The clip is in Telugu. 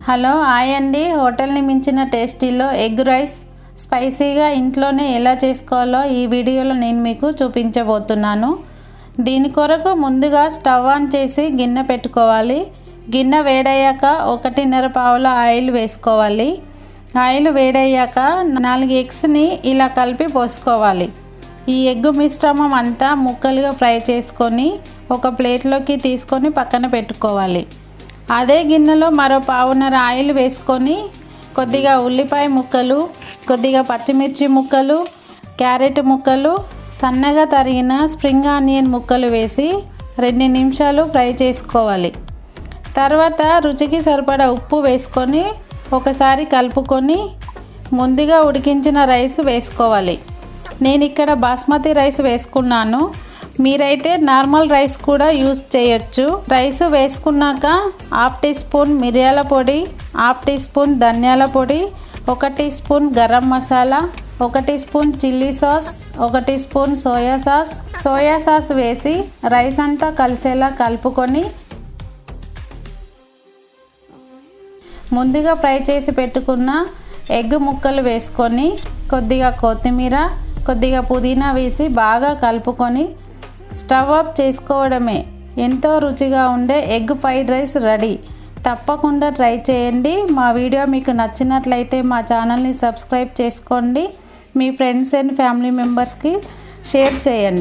హలో హాయ్ అండి. హోటల్ని మించిన టేస్టీలో ఎగ్ రైస్ స్పైసీగా ఇంట్లోనే ఎలా చేసుకోవాలో ఈ వీడియోలో నేను మీకు చూపించబోతున్నాను. దీని కొరకు ముందుగా స్టవ్ ఆన్ చేసి గిన్నె పెట్టుకోవాలి. గిన్నె వేడయ్యాక 1.5 పావుల ఆయిల్ వేసుకోవాలి. ఆయిల్ వేడయ్యాక 4 ఎగ్స్ని ఇలా కలిపి పోసుకోవాలి. ఈ ఎగ్ మిశ్రమం అంతా ముక్కలుగా ఫ్రై చేసుకొని ఒక ప్లేట్లోకి తీసుకొని పక్కన పెట్టుకోవాలి. అదే గిన్నెలో మరో పావున్నర ఆయిల్ వేసుకొని కొద్దిగా ఉల్లిపాయ ముక్కలు, కొద్దిగా పచ్చిమిర్చి ముక్కలు, క్యారెట్ ముక్కలు, సన్నగా తరిగిన స్ప్రింగ్ ఆనియన్ ముక్కలు వేసి 2 నిమిషాలు ఫ్రై చేసుకోవాలి. తర్వాత రుచికి సరిపడా ఉప్పు వేసుకొని ఒకసారి కలుపుకొని ముందుగా ఉడికించిన రైస్ వేసుకోవాలి. నేను ఇక్కడ బాస్మతి రైస్ వేసుకున్నాను. మీరైతే నార్మల్ రైస్ కూడా యూస్ చేయొచ్చు. రైస్ వేసుకున్నాక 1/2 టీ స్పూన్ మిరియాల పొడి, 1/2 టీ స్పూన్ ధనియాల పొడి, 1 teaspoon garam masala, 1 teaspoon chilli sauce, 1 teaspoon soya sauce వేసి రైస్ అంతా కలిసేలా కలుపుకొని ముందుగా ఫ్రై చేసి పెట్టుకున్న ఎగ్ ముక్కలు వేసుకొని కొద్దిగా కొత్తిమీర, కొద్దిగా పుదీనా వేసి బాగా కలుపుకొని స్టవ్ ఆఫ్ చేసుకోవడమే. ఎంతో రుచిగా ఉండే ఎగ్ ఫ్రైడ్ రైస్ రెడీ. తప్పకుండా ట్రై చేయండి. మా వీడియో మీకు నచ్చినట్లయితే మా ఛానల్ని సబ్స్క్రైబ్ చేసుకోండి. మీ ఫ్రెండ్స్ అండ్ ఫ్యామిలీ మెంబర్స్కి షేర్ చేయండి.